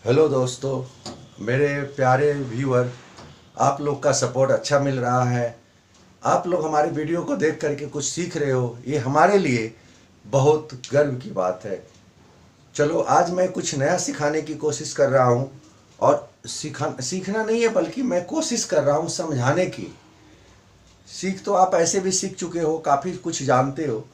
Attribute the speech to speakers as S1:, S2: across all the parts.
S1: Hello दोस्तों, मेरे प्यारे व्यूअर, आप लोग का सपोर्ट अच्छा मिल रहा है। आप लोग हमारे वीडियो को देख करके कुछ सीख रहे हो, ये हमारे लिए बहुत गर्व की बात है। चलो, आज मैं कुछ नया सिखाने की कोशिश कर रहा हूँ। और सीखना नहीं है, बल्कि मैं कोशिश कर रहा हूँ समझाने की। सीख तो आप ऐसे भी सीख चुके हो, काफ़ी कुछ जानते हो।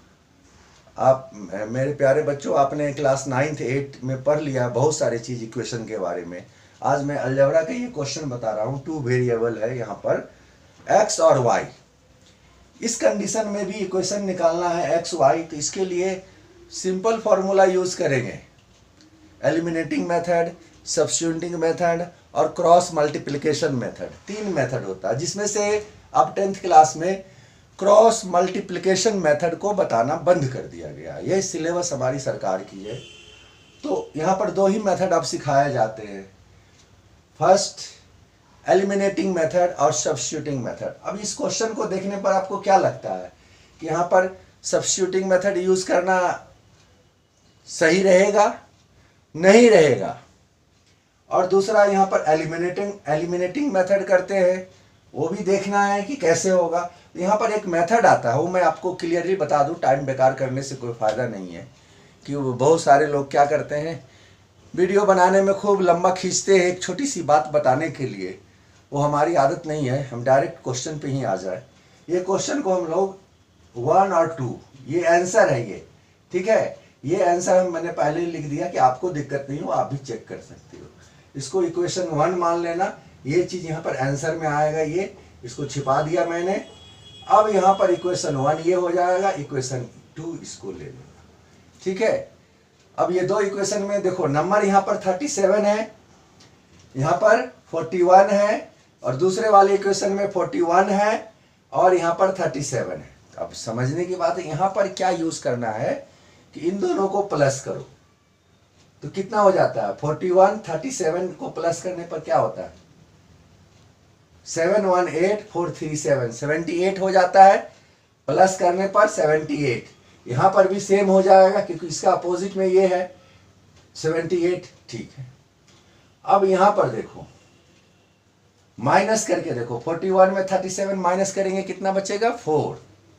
S1: आप मेरे प्यारे बच्चों, आपने क्लास 9th 8 में पढ़ लिया बहुत सारी चीज़ इक्वेशन के बारे में। आज मैं अलजेब्रा का ये क्वेश्चन बता रहा हूँ। 2 वेरिएबल है यहाँ पर, x और y। इस कंडीशन में भी इक्वेशन निकालना है x y, तो इसके लिए सिंपल फार्मूला यूज़ करेंगे। एलिमिनेटिंग मेथड, सब्स्टिट्यूटिंग मेथड और क्रॉस मल्टीप्लिकेशन मेथड, 3 मेथड होता है, जिसमें से अब 10th क्लास में क्रॉस मल्टीप्लिकेशन मेथड को बताना बंद कर दिया गया। ये सिलेबस हमारी सरकार की है। तो यहाँ पर 2 ही मेथड अब सिखाए जाते हैं, फर्स्ट एलिमिनेटिंग मेथड और सब्स्टिट्यूटिंग मेथड। अब इस क्वेश्चन को देखने पर आपको क्या लगता है कि यहाँ पर सब्स्टिट्यूटिंग मेथड यूज करना सही रहेगा? नहीं रहेगा। और दूसरा यहाँ पर एलिमिनेटिंग मेथड करते हैं, वो भी देखना है कि कैसे होगा। यहाँ पर एक मेथड आता है, वो मैं आपको क्लियरली बता दूं, टाइम बेकार करने से कोई फ़ायदा नहीं है। कि बहुत सारे लोग क्या करते हैं, वीडियो बनाने में खूब लंबा खींचते हैं एक छोटी सी बात बताने के लिए। वो हमारी आदत नहीं है, हम डायरेक्ट क्वेश्चन पे ही आ जाए। ये क्वेश्चन को हम लोग 1 और 2, ये आंसर है ये, ठीक है। ये आंसर मैंने पहले ही लिख दिया कि आपको दिक्कत नहीं हो, आप भी चेक कर सकते हो। इसको इक्वेशन 1 मान लेना, ये चीज़ यहाँ पर आंसर में आएगा। ये इसको छिपा दिया मैंने। अब यहाँ पर इक्वेशन 1 ये हो जाएगा, इक्वेशन 2 इसको ले लेना, ठीक है। अब ये 2 इक्वेशन में देखो, नंबर यहाँ पर 37 है, यहाँ पर 41 है, और दूसरे वाले इक्वेशन में 41 है और यहाँ पर 37 है। अब समझने की बात है, यहाँ पर क्या यूज करना है कि इन दोनों को प्लस करो तो कितना हो जाता है, 41 37 को प्लस करने पर क्या होता है, 718437 78 हो जाता है। प्लस करने पर 78, यहाँ पर भी सेम हो जाएगा क्योंकि इसका अपोजिट में ये है 78, ठीक है। अब यहाँ पर देखो, माइनस करके देखो, 41 में 37 माइनस करेंगे कितना बचेगा, 4,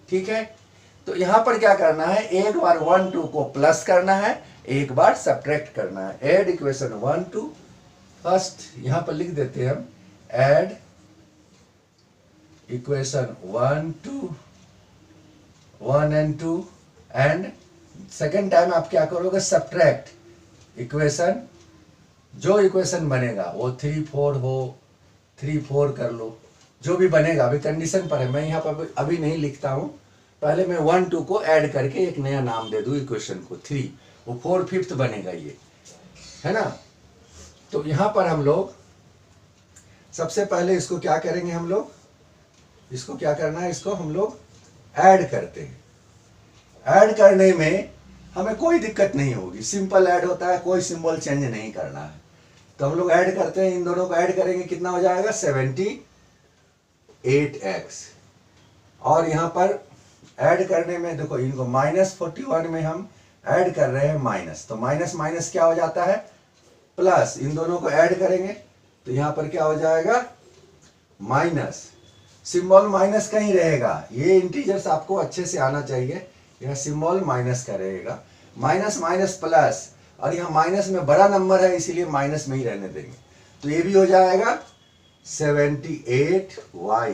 S1: ठीक है। तो यहाँ पर क्या करना है, एक बार 1 2 को प्लस करना है, एक बार सब्ट्रैक्ट करना है। ऐड इक्वेशन 1 2, फर्स्ट यहाँ पर लिख देते हैं हम, add equation 1 2 1 and 2, and second time आप क्या करोगे, सब्ट्रैक्ट इक्वेशन। जो इक्वेशन बनेगा वो 3 4 हो, 3 4 कर लो, जो भी बनेगा। अभी कंडीशन पर है, मैं यहाँ पर अभी नहीं लिखता हूँ। पहले मैं 1 2 को ऐड करके एक नया नाम दे दूँ इक्वेशन को, 3, वो 4 5th बनेगा, ये है ना। तो यहाँ पर हम लोग सबसे पहले इसको क्या करेंगे, हम लोग इसको क्या करना है, इसको हम लोग ऐड करते हैं। ऐड करने में हमें कोई दिक्कत नहीं होगी, सिंपल ऐड होता है, कोई सिंबल चेंज नहीं करना है। तो हम लोग ऐड करते हैं, इन दोनों को ऐड करेंगे, कितना हो जाएगा, 78x। और यहाँ पर ऐड करने में देखो, इनको -41 में हम ऐड कर रहे हैं माइनस, तो माइनस माइनस क्या हो जाता है, प्लस। इन दोनों को ऐड करेंगे तो यहाँ पर क्या हो जाएगा, माइनस। सिंबल माइनस का ही रहेगा, ये इंटीजर्स आपको अच्छे से आना चाहिए। यह सिंबल माइनस का रहेगा, माइनस माइनस प्लस, और यहाँ माइनस में बड़ा नंबर है इसीलिए माइनस में ही रहने देंगे। तो ये भी हो जाएगा 78y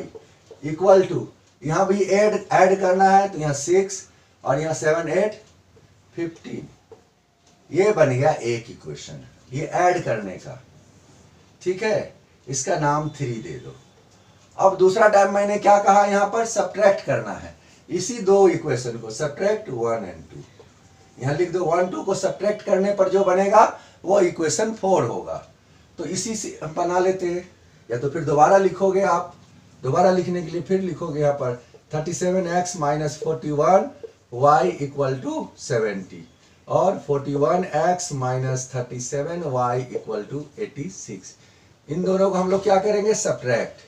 S1: इक्वल टू, यहाँ भी ऐड करना है, तो यहाँ 6 और यहाँ 7 8 15। ये बन गया एक इक्वेशन, ये ऐड करने का, ठीक है। इसका नाम 3 दे दो। अब दूसरा टाइम मैंने क्या कहा, यहाँ पर सब्ट्रैक्ट करना है इसी 2 इक्वेशन को, सब्ट्रैक्ट 1 and 2। यहाँ लिख दो, 1 2 को सब्ट्रैक्ट करने पर जो बनेगा वो इक्वेशन 4 होगा। तो इसी से हम बना लेते हैं, या तो फिर दोबारा लिखोगे आप। दोबारा लिखने के लिए फिर लिखोगे यहाँ पर 37x - 41y इक्वल टू 70, और 41x - 37y इक्वल टू 86। इन दोनों को हम लोग क्या करेंगे, सब्ट्रैक्ट।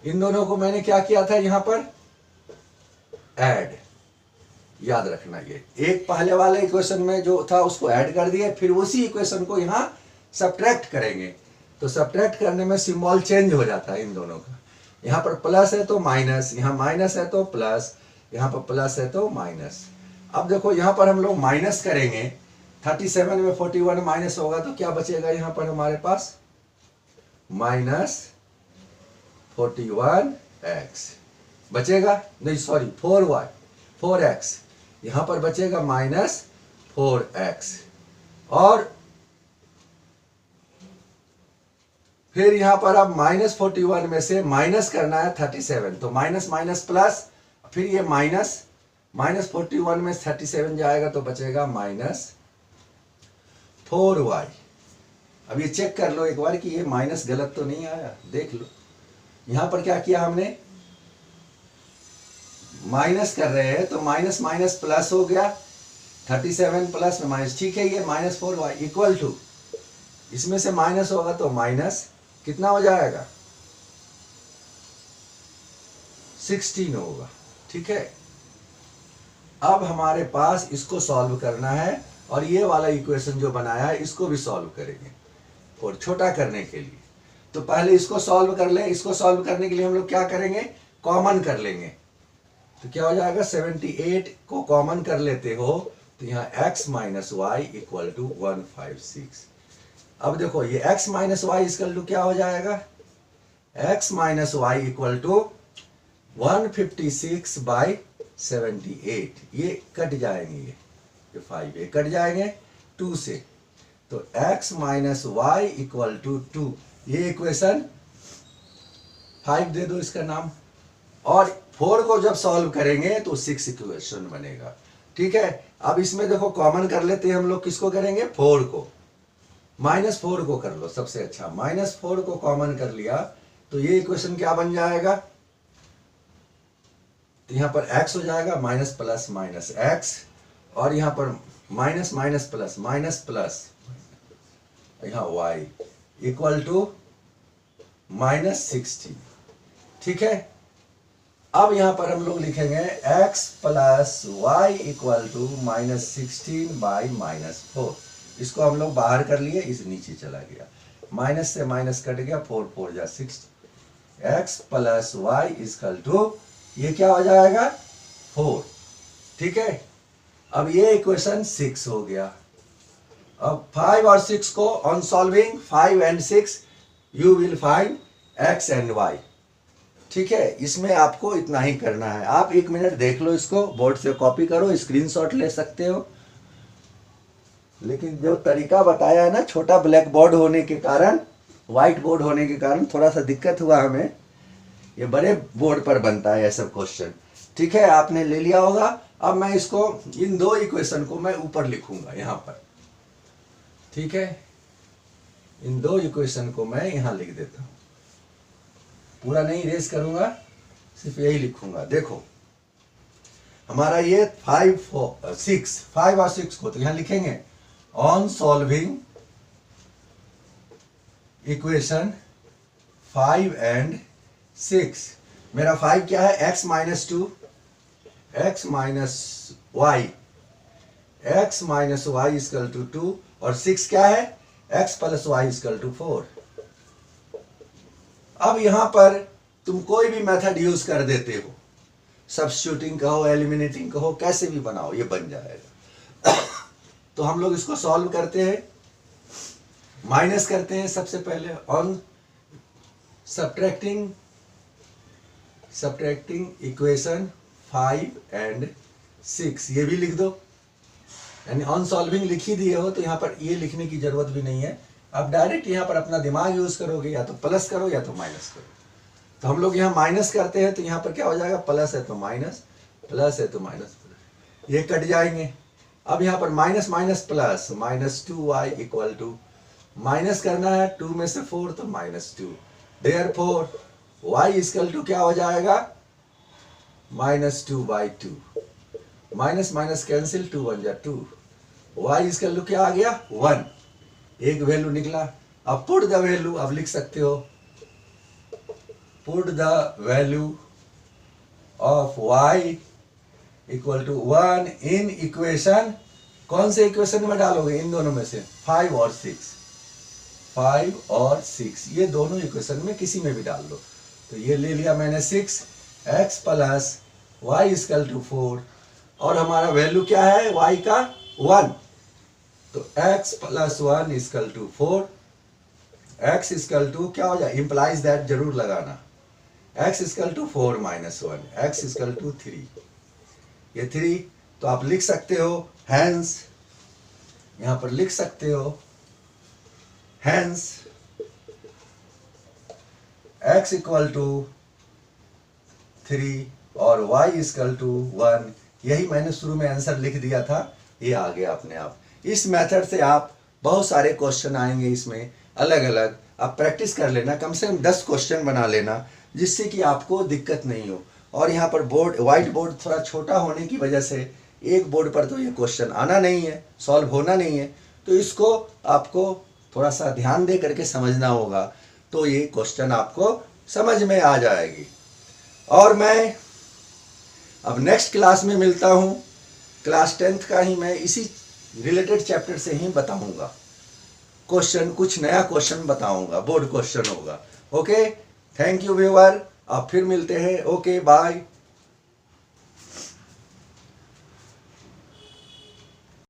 S1: इन दोनों को मैंने क्या किया था, यहाँ पर ऐड। याद रखना, ये एक पहले वाले इक्वेशन में जो था उसको ऐड कर दिए, फिर उसी इक्वेशन को यहाँ सब्ट्रैक्ट करेंगे तो सब्ट्रैक्ट करने में सिंबल चेंज हो जाता है इन दोनों का। यहाँ पर प्लस है तो माइनस, यहाँ माइनस है तो प्लस, यहाँ पर प्लस है तो माइनस। अब देखो यहाँ पर हम लोग माइनस करेंगे, 37 में 41 माइनस होगा तो क्या बचेगा यहाँ पर हमारे पास, माइनस 41x बचेगा, नहीं सॉरी 4x, यहाँ पर बचेगा माइनस 4x। और फिर यहां पर अब माइनस 41 में से माइनस करना है 37, तो माइनस माइनस प्लस, फिर ये माइनस 41 में 37 जाएगा तो बचेगा माइनस 4y। अब ये चेक कर लो एक बार कि ये माइनस गलत तो नहीं आया, देख लो। यहां पर क्या किया हमने, माइनस कर रहे हैं तो माइनस माइनस प्लस हो गया, 37 प्लस में माइनस, ठीक है। ये माइनस 4y इक्वल टू, इसमें से माइनस होगा तो माइनस कितना हो जाएगा, 16 होगा, ठीक है। अब हमारे पास इसको सॉल्व करना है और ये वाला इक्वेशन जो बनाया है इसको भी सॉल्व करेंगे और छोटा करने के लिए। तो पहले इसको सॉल्व कर लें। इसको सॉल्व करने के लिए हम लोग क्या करेंगे, कॉमन कर लेंगे। तो क्या हो जाएगा, 78 को कॉमन कर लेते हो तो यहाँ x minus y equal to 156। अब देखो ये x minus y equal to क्या हो जाएगा, x minus y equal to 156 by 78। ये कट जाएंगे, ये 5 ये कट जाएंगे 2 से, तो x minus y equal to 2। ये इक्वेशन 5 दे दो इसका नाम। और 4 को जब सॉल्व करेंगे तो 6 इक्वेशन बनेगा, ठीक है। अब इसमें देखो कॉमन कर लेते हैं हम लोग, किसको करेंगे, 4 को, माइनस 4 को कर लो सबसे अच्छा। माइनस 4 को कॉमन कर लिया तो ये इक्वेशन क्या बन जाएगा, तो यहां पर x हो जाएगा, माइनस प्लस माइनस x, और यहां पर minus minus plus minus plus, यहां y इक्वल टू माइनस 16, ठीक है। अब यहां पर हम लोग लिखेंगे x plus y equal to minus 16 by minus 4। इसको हम लोग बाहर कर लिए, इस नीचे चला गया, माइनस से माइनस कट गया, 4 4 जा 6, x plus y equal to ये क्या हो जाएगा 4, ठीक है। अब ये इक्वेशन 6 हो गया। अब 5 और 6 को on solving 5 and 6 you will find x and y, ठीक है। इसमें आपको इतना ही करना है। आप 1 मिनट देख लो, इसको बोर्ड से कॉपी करो, स्क्रीनशॉट ले सकते हो। लेकिन जो तरीका बताया है ना, छोटा ब्लैक बोर्ड होने के कारण, व्हाइट बोर्ड होने के कारण थोड़ा सा दिक्कत हुआ हमें। ये बड़े बोर्ड पर बनता है ये सब क्वेश्चन, ठीक है। आपने ले लिया होगा। अब मैं इसको, इन 2 इक्वेशन को मैं ऊपर लिखूंगा यहाँ पर, ठीक है। इन 2 इक्वेशन को मैं यहाँ लिख देता हूँ, पूरा नहीं इरेज करूंगा, सिर्फ यही लिखूंगा। देखो हमारा ये 5 और 6 को तो यहां लिखेंगे ऑन सॉल्विंग इक्वेशन 5 एंड 6। मेरा 5 क्या है, x minus 2, x minus y, x minus y equal to 2, और 6 क्या है, x plus y equal to 4। अब यहां पर तुम कोई भी मेथड यूज कर देते हो, सब्स्टिट्यूटिंग कहो, एलिमिनेटिंग कहो, कैसे भी बनाओ, ये बन जाएगा। तो हम लोग इसको सॉल्व करते हैं, माइनस करते हैं सबसे पहले, ऑन सब्ट्रैक्टिंग इक्वेशन 5 एंड 6, ये भी लिख दो। यानी ऑन सॉल्विंग लिख ही दिए हो तो यहाँ पर ये लिखने की जरूरत भी नहीं है। आप डायरेक्ट यहाँ पर अपना दिमाग यूज करोगे, या तो प्लस करो या तो माइनस करो। तो हम लोग यहाँ माइनस करते हैं तो यहाँ पर क्या हो जाएगा, प्लस है तो माइनस, प्लस है तो माइनस, ये कट जाएंगे। अब यहाँ पर minus minus plus, minus 2y equal to, minus करना है 2 में से 4 तो minus 2, therefore y equal to क्या हो जाएगा, माइनस 2/2, माइनस माइनस कैंसिल, 2 1 जा 2, y इक्वल टू क्या आ गया 1, एक वैल्यू निकला। अब पुट द वैल्यू, अब लिख सकते हो put the value of y equal to 1 in equation, कौन से इक्वेशन में डालोगे, इन दोनों में से 5 और 6। 5 और 6, ये दोनों इक्वेशन में किसी में भी डाल दो। तो ये ले लिया मैंने 6, x plus y equal to 4, और हमारा वैल्यू क्या है y का 1, तो x plus 1 equal to 4, x equal to क्या हो जाए, इंप्लाइज दैट जरूर लगाना, x equal to 4 minus 1, x equal to 3, ये 3, तो आप लिख सकते हो हैंस, यहां पर लिख सकते हो हैंस x इक्वल टू 3 और y इक्वल टू 1, यही मैंने शुरू में आंसर लिख दिया था, ये आ गया अपने आप। इस मेथड से आप बहुत सारे क्वेश्चन आएंगे, इसमें अलग अलग आप प्रैक्टिस कर लेना, कम से कम 10 क्वेश्चन बना लेना, जिससे कि आपको दिक्कत नहीं हो। और यहाँ पर बोर्ड, वाइट बोर्ड थोड़ा छोटा होने की वजह से एक बोर्ड पर तो ये क्वेश्चन आना नहीं है, सॉल्व होना नहीं है, तो इसको आपको थोड़ा सा ध्यान दे करके समझना होगा, तो ये क्वेश्चन आपको समझ में आ जाएगी। और मैं अब नेक्स्ट क्लास में मिलता हूँ, क्लास 10th का ही मैं इसी रिलेटेड चैप्टर से ही बताऊंगा क्वेश्चन, कुछ नया क्वेश्चन बताऊंगा, बोर्ड क्वेश्चन होगा। ओके, थैंक यू व्यूअर, आप फिर मिलते हैं। Okay, bye.